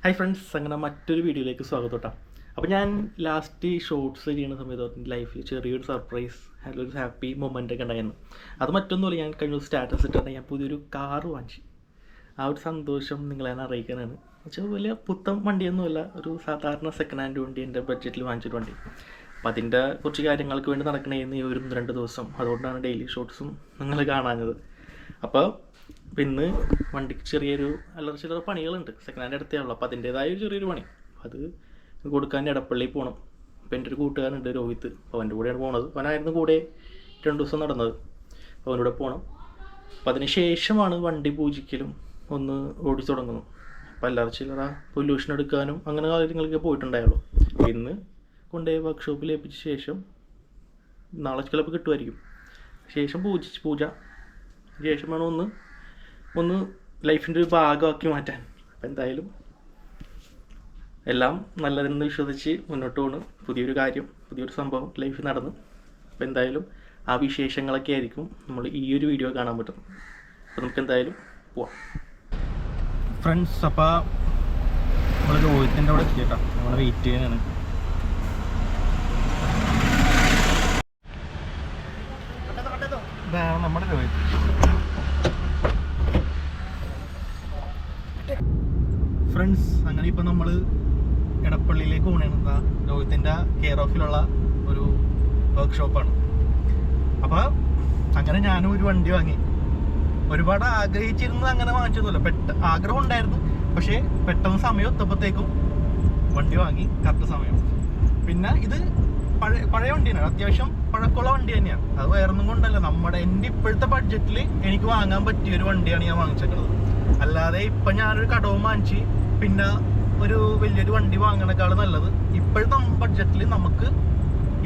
Hi friends, അങ്ങനെ മറ്റൊരു വീഡിയോയിലേക്ക് സ്വാഗതം കേട്ടോ. അപ്പോൾ ഞാൻ ലാസ്റ്റ് ഷോർട്സ് ചെയ്യുന്ന സമയത്ത് എൻ്റെ ലൈഫിൽ ചെറിയൊരു സർപ്രൈസ് അല്ലെങ്കിൽ ഒരു ഹാപ്പി മൊമെൻ്റ് ഒക്കെ ഉണ്ടായിരുന്നു. അത് മറ്റൊന്നുമില്ല, ഞാൻ കഴിഞ്ഞ സ്റ്റാറ്റസ് ഇട്ടിട്ട് ഞാൻ പുതിയൊരു കാറ് വാങ്ങിച്ചു. ആ ഒരു സന്തോഷം നിങ്ങളെ ഞാൻ അറിയിക്കാനാണ്. വെച്ചാൽ വലിയ പുത്തൻ വണ്ടിയൊന്നുമല്ല, ഒരു സാധാരണ സെക്കൻഡ് ഹാൻഡ് വണ്ടി, എൻ്റെ ബഡ്ജറ്റിൽ വാങ്ങിച്ചൊരു വണ്ടി. അപ്പോൾ അതിൻ്റെ കുറച്ച് കാര്യങ്ങൾക്ക് വേണ്ടി നടക്കണേന്ന് ഈ ഒരു 2 ദിവസം, അതുകൊണ്ടാണ് ഡെയിലി ഷോർട്സും നിങ്ങൾ കാണാഞ്ഞത്. അപ്പോൾ ഇന്ന് വണ്ടിക്ക് ചെറിയൊരു ചില്ലറ പണികളുണ്ട്. സെക്കൻഡ് ഹാൻഡ് എടുത്തേ അപ്പോൾ അതിൻ്റേതായ ഒരു ചെറിയൊരു പണി, അത് കൊടുക്കാൻ എടപ്പള്ളിയിൽ പോകണം. അപ്പോൾ എൻ്റെ ഒരു കൂട്ടുകാരുണ്ട് രോഹിത്ത്, അപ്പോൾ അവൻ്റെ കൂടെയാണ് പോണത്. അവനായിരുന്നു കൂടെ 2 ദിവസം നടന്നത്. അപ്പോൾ അവൻ്റെ കൂടെ പോകണം. അപ്പോൾ അതിന് ശേഷമാണ് വണ്ടി പൂജിക്കലും ഒന്ന് ഓടിച്ചു തുടങ്ങുന്നു. അപ്പോൾ ചില്ലറ പൊല്യൂഷൻ എടുക്കാനും അങ്ങനെ കാര്യങ്ങളൊക്കെ പോയിട്ടുണ്ടായുള്ളൂ. ഇന്ന് കൊണ്ടുപോയി വർക്ക്ഷോപ്പിൽ ഏൽപ്പിച്ച ശേഷം നാളെ ചിലപ്പോൾ കിട്ടുമായിരിക്കും. ശേഷം പൂജ ശേഷം വേണം ഒന്ന് ലൈഫിൻ്റെ ഒരു ഭാഗമാക്കി മാറ്റാൻ. അപ്പം എന്തായാലും എല്ലാം നല്ലതെന്ന് വിശ്വസിച്ച് മുന്നോട്ട് പോകണം. പുതിയൊരു കാര്യം, പുതിയൊരു സംഭവം ലൈഫിൽ നടന്നു. അപ്പം എന്തായാലും ആ വിശേഷങ്ങളൊക്കെ ആയിരിക്കും നമ്മൾ ഈ ഒരു വീഡിയോ കാണാൻ പറ്റുന്നത്. അപ്പോൾ നമുക്ക് എന്തായാലും പോവാം ഫ്രണ്ട്സ്. അപ്പോൾ നമ്മൾ രോഹിത്തിൻ്റെ അവിടെ എത്തിയിട്ടാ, നമ്മൾ വെയിറ്റ് ചെയ്യാനാണ്. ഇതാണ് നമ്മുടെ രോഹിത്. ഫ്രണ്ട്സ്, അങ്ങനെ ഇപ്പോൾ നമ്മൾ എടപ്പള്ളിയിലേക്ക് പോകണേണ്. രോഹിത്തിൻ്റെ കെയർ ഓഫിലുള്ള ഒരു വർക്ക്ഷോപ്പാണ്. അപ്പോൾ അങ്ങനെ ഞാനും ഒരു വണ്ടി വാങ്ങി. ഒരുപാട് ആഗ്രഹിച്ചിരുന്നത് അങ്ങനെ വാങ്ങിച്ചൊന്നുമില്ല, ആഗ്രഹം ഉണ്ടായിരുന്നു. പക്ഷേ പെട്ടെന്ന് സമയം എത്തപ്പോഴത്തേക്കും വണ്ടി വാങ്ങി, കറക്റ്റ് സമയം. പിന്നെ ഇത് പഴയ വണ്ടിയാണ്, അത്യാവശ്യം പഴക്കമുള്ള വണ്ടി തന്നെയാണ്. അത് വേറൊന്നും കൊണ്ടല്ല, എൻ്റെ ഇപ്പോഴത്തെ ബഡ്ജറ്റിൽ എനിക്ക് വാങ്ങാൻ പറ്റിയൊരു വണ്ടിയാണ് ഞാൻ വാങ്ങിച്ചേക്കുന്നത്. അല്ലാതെ ഇപ്പം ഞാനൊരു കടവും വാങ്ങിച്ച് പിന്നെ ഒരു വലിയൊരു വണ്ടി വാങ്ങണേക്കാൾ നല്ലത് ഇപ്പോഴത്തെ ബഡ്ജറ്റിൽ നമുക്ക്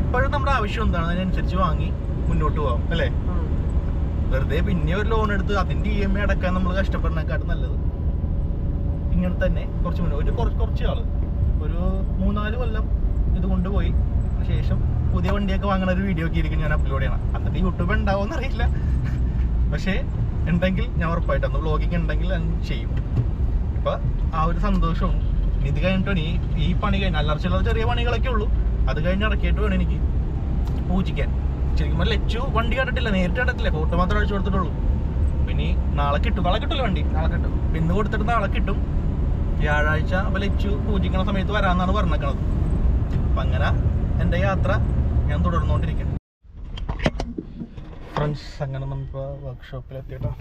ഇപ്പോഴും നമ്മുടെ ആവശ്യം എന്താണ് അതിനനുസരിച്ച് വാങ്ങി മുന്നോട്ട് പോകാം, അല്ലേ? വെറുതെ പിന്നെ ഒരു ലോൺ എടുത്ത് അതിൻ്റെ EMI അടക്കാൻ നമ്മൾ കഷ്ടപ്പെടുന്നതിനെക്കാട്ടും നല്ലത് ഇങ്ങനെ തന്നെ കുറച്ച് മുന്നേ കുറച്ച് ആൾ ഒരു 3-4 കൊല്ലം ഇത് കൊണ്ടുപോയി ശേഷം പുതിയ വണ്ടിയൊക്കെ വാങ്ങുന്ന ഒരു വീഡിയോ ഒക്കെ ആയിരിക്കും ഞാൻ അപ്ലോഡ് ചെയ്യണം. എന്നിട്ട് യൂട്യൂബ് ഉണ്ടാവുമെന്ന് അറിയില്ല, പക്ഷേ ഉണ്ടെങ്കിൽ ഞാൻ ഉറപ്പായിട്ട് അന്ന് വ്ളോഗിങ് ഉണ്ടെങ്കിൽ ഞാൻ ചെയ്യും. ഇപ്പം ആ ഒരു സന്തോഷവും ഇത് കഴിഞ്ഞിട്ട് ഈ പണി കഴിഞ്ഞ ചില ചെറിയ പണികളൊക്കെ ഉള്ളൂ, അത് കഴിഞ്ഞ് ഇറക്കിയിട്ട് വേണം എനിക്ക് പൂജിക്കാൻ. ശരിക്കും ലച്ചു വണ്ടി കണ്ടിട്ടില്ല, നേരിട്ട് കണ്ടിട്ടില്ല, ഫോട്ടോ മാത്രം അടിച്ചു കൊടുത്തിട്ടുള്ളൂ. പിന്നെ നാളെ കിട്ടില്ല വണ്ടി, നാളെ കിട്ടും. ഇന്ന് കൊടുത്തിട്ട് നാളെ കിട്ടും. വ്യാഴാഴ്ച അപ്പോൾ ലച്ചു പൂജിക്കണ സമയത്ത് വരാമെന്നാണ് പറഞ്ഞേക്കണത്. അപ്പം അങ്ങനെ എൻ്റെ യാത്ര ഞാൻ തുടർന്നുകൊണ്ടിരിക്കും. ഫ്രണ്ട്സ്, അങ്ങനെ നമ്മളിപ്പോൾ വർക്ക്ഷോപ്പിലെത്തിയിട്ടോ.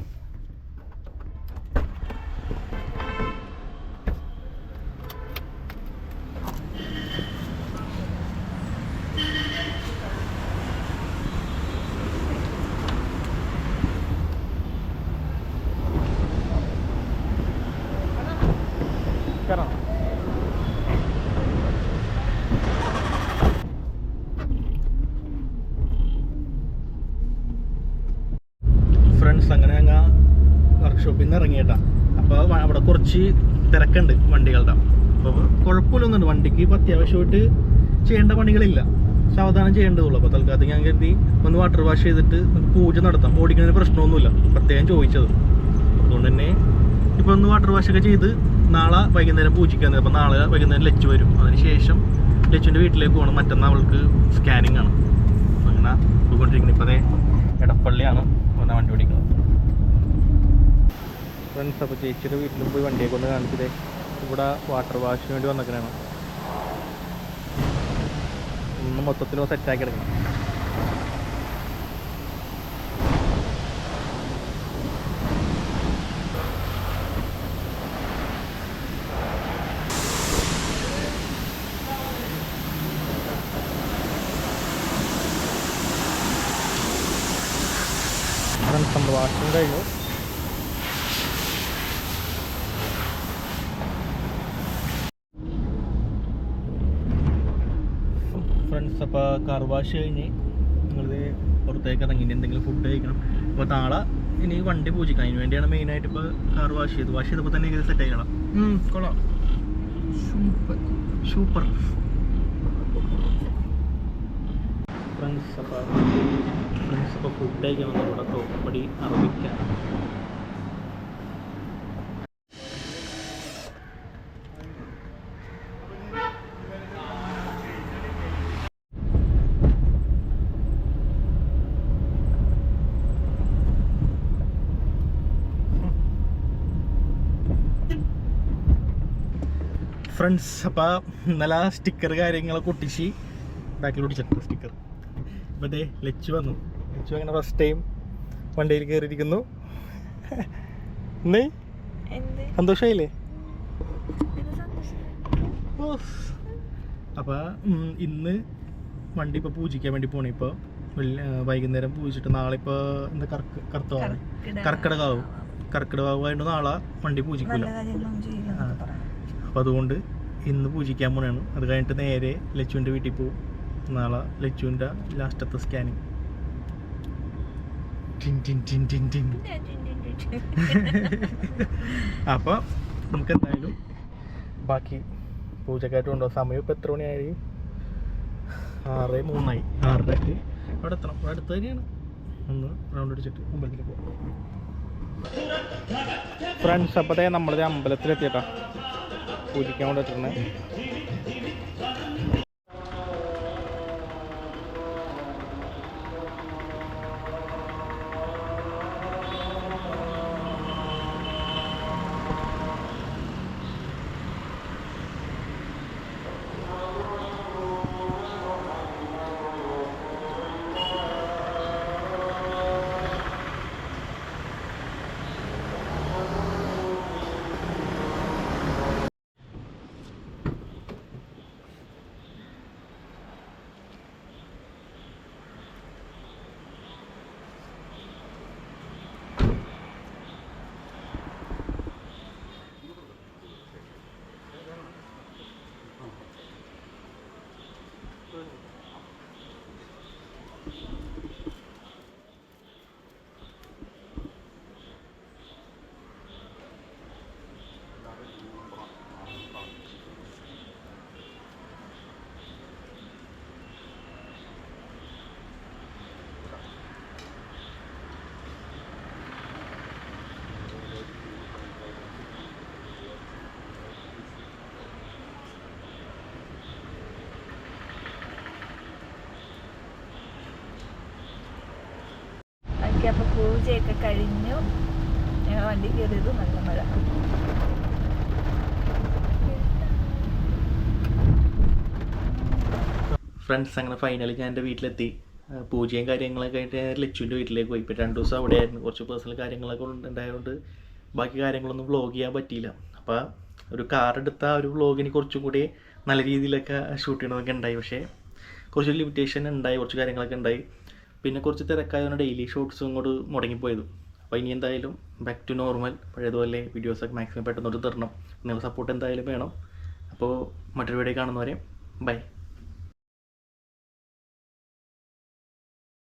ഫ്രണ്ട്സ്, അങ്ങനെ ഞങ്ങൾ വർക്ക്ഷോപ്പിൽ നിന്ന് ഇറങ്ങിയിട്ടാ. അപ്പോൾ അവിടെ കുറച്ച് തിരക്കുണ്ട് വണ്ടികളുടെ. അപ്പോൾ കുഴപ്പമില്ലൊന്നുണ്ട്, വണ്ടിക്ക് ഇപ്പോൾ അത്യാവശ്യമായിട്ട് ചെയ്യേണ്ട പണികളില്ല, സാവധാനം ചെയ്യേണ്ടതുള്ളൂ. അപ്പോൾ തൽക്കാലത്ത് ഞാൻ കരുതി ഒന്ന് വാട്ടർ വാഷ് ചെയ്തിട്ട് പൂജ നടത്താം, ഓടിക്കുന്നതിന് പ്രശ്നമൊന്നുമില്ല, പ്രത്യേകം ചോദിച്ചത്. അതുകൊണ്ട് തന്നെ ഇപ്പോൾ ഒന്ന് വാട്ടർ വാഷൊക്കെ ചെയ്ത് നാളെ വൈകുന്നേരം പൂജിക്കാൻ. അപ്പോൾ നാളെ വൈകുന്നേരം ലച്ചു വരും. അതിനുശേഷം ലച്ചുവിൻ്റെ വീട്ടിലേക്ക് പോകണം. മറ്റന്നാൾ അവൾക്ക് സ്കാനിങ് ആണ്. അങ്ങനെ പോയിക്കൊണ്ടിരിക്കുന്നത്. ഇപ്പോൾ അതേ എടപ്പള്ളിയാണ് വണ്ടി ഓടിക്കുന്നത്. ഫ്രണ്ട്സ്, അപ്പോൾ ചേച്ചിയുടെ വീട്ടിലും പോയി വണ്ടിയൊക്കെ ഒന്ന് കാണിച്ചത് ഇവിടെ വാട്ടർ വാഷിന് വേണ്ടി വന്നേക്കണാണ്. ഒന്ന് മൊത്തത്തിൽ സെറ്റാക്കി എടുക്കണം. ഫ്രണ്ട്സ്, വാഷിങ് കഴിഞ്ഞു. ഫ്രണ്ട്സ്, അപ്പോൾ കാർ വാഷ് കഴിഞ്ഞ് നിങ്ങളിത് പുറത്തേക്ക് ഇറങ്ങി എന്തെങ്കിലും ഫുഡ് കഴിക്കണം. അപ്പോൾ നാളെ ഇനി വണ്ടി പൂജിക്കണം, അതിന് വേണ്ടിയാണ് മെയിനായിട്ട് ഇപ്പോൾ കാർ വാഷ് ചെയ്തപ്പോൾ തന്നെ ഇത് സെറ്റ് ചെയ്യണം. കൊള്ളാം, സൂപ്പർ. ഫ്രണ്ട്സ്, അപ്പോൾ ഫുഡ് കഴിക്കണം. ഇവിടെ തോപ്പടി അറബിക്ക ഫ്രണ്ട്സ്, അപ്പോൾ ഇന്നലെ സ്റ്റിക്കർ കാര്യങ്ങളൊക്കെ ഒട്ടിച്ച് ബാക്കിൽ ഒട്ടിച്ചിട്ടുണ്ട് സ്റ്റിക്കർ. അപ്പോൾ അതേ ലച്ചു വന്നു. ലച്ചു അങ്ങനെ ഫസ്റ്റ് ടൈം വണ്ടിയിൽ കയറിയിരിക്കുന്നു. എന്നേ സന്തോഷമായില്ലേ? അപ്പോൾ ഇന്ന് വണ്ടി ഇപ്പോൾ പൂജിക്കാൻ വേണ്ടി പോണേ. ഇപ്പോൾ വൈകുന്നേരം പൂജിച്ചിട്ട് നാളെ ഇപ്പോൾ എന്താ കർക്കിടകാവുമായിട്ട് നാളെ വണ്ടി പൂജിക്കില്ല. അപ്പം അതുകൊണ്ട് ഇന്ന് പൂജിക്കാൻ പോണാണ്. അത് കഴിഞ്ഞിട്ട് നേരെ ലച്ചുവിൻ്റെ വീട്ടിൽ പോകും. നാളെ ലച്ചുവിൻ്റെ ലാസ്റ്റത്തെ സ്കാനിങ്. അപ്പോൾ നമുക്ക് എന്തായാലും ബാക്കി പൂജക്കായിട്ട് കൊണ്ടുപോകാം. സമയം ഇപ്പോൾ എത്ര മണിയായി? 6:03 6:30 അവിടെ എത്തണം. അവിടെ അടുത്ത് തന്നെയാണ്. ഒന്ന് റൗണ്ട് അടിച്ചിട്ട് അമ്പലത്തിൽ പോകാം. ഫ്രണ്ട്സ്, അപ്പോഴത്തേ നമ്മളത് അമ്പലത്തിലെത്തിയിട്ടാ പൂജിക്കാൻ കൊണ്ട് എത്തുന്നത്. അപ്പോൾ പൂജയൊക്കെ കഴിഞ്ഞു. ഞങ്ങൾ വണ്ടി കയറിയത് നല്ല മഴ. ഫ്രണ്ട്സ്, അങ്ങനെ ഫൈനലി ഞാൻ എൻ്റെ വീട്ടിലെത്തി. പൂജയും കാര്യങ്ങളൊക്കെ ആയിട്ട് ഞാൻ ലച്ചുവിൻ്റെ വീട്ടിലേക്ക് പോയി. ഇപ്പോൾ 2 ദിവസം അവിടെ ആയിരുന്നു. കുറച്ച് പേഴ്സണൽ കാര്യങ്ങളൊക്കെ ഉണ്ടായതുകൊണ്ട് ബാക്കി കാര്യങ്ങളൊന്നും വ്ളോഗ് ചെയ്യാൻ പറ്റിയില്ല. അപ്പോൾ ഒരു കാർ എടുത്ത ഒരു വ്ളോഗിന് കുറച്ചും കൂടി നല്ല രീതിയിലൊക്കെ ഷൂട്ട് ചെയ്യണതൊക്കെ ഉണ്ടായി. പക്ഷേ കുറച്ച് ലിമിറ്റേഷൻ ഉണ്ടായി, കുറച്ച് കാര്യങ്ങളൊക്കെ ഉണ്ടായി. പിന്നെ കുറച്ച് തിരക്കായതുകൊണ്ട് ഡെയിലി ഷോട്ട്സും ഇങ്ങോട്ട് മുടങ്ങിപ്പോയതും. അപ്പോൾ ഇനി എന്തായാലും ബാക്ക് ടു നോർമൽ, പഴയതുപോലെ വീഡിയോസൊക്കെ മാക്സിമം പെട്ടെന്നോട്ട് തരണം. നിങ്ങളുടെ സപ്പോർട്ട് എന്തായാലും വേണം. അപ്പോൾ മറ്റൊരു വീഡിയോ കാണുന്നവരെ ബൈ.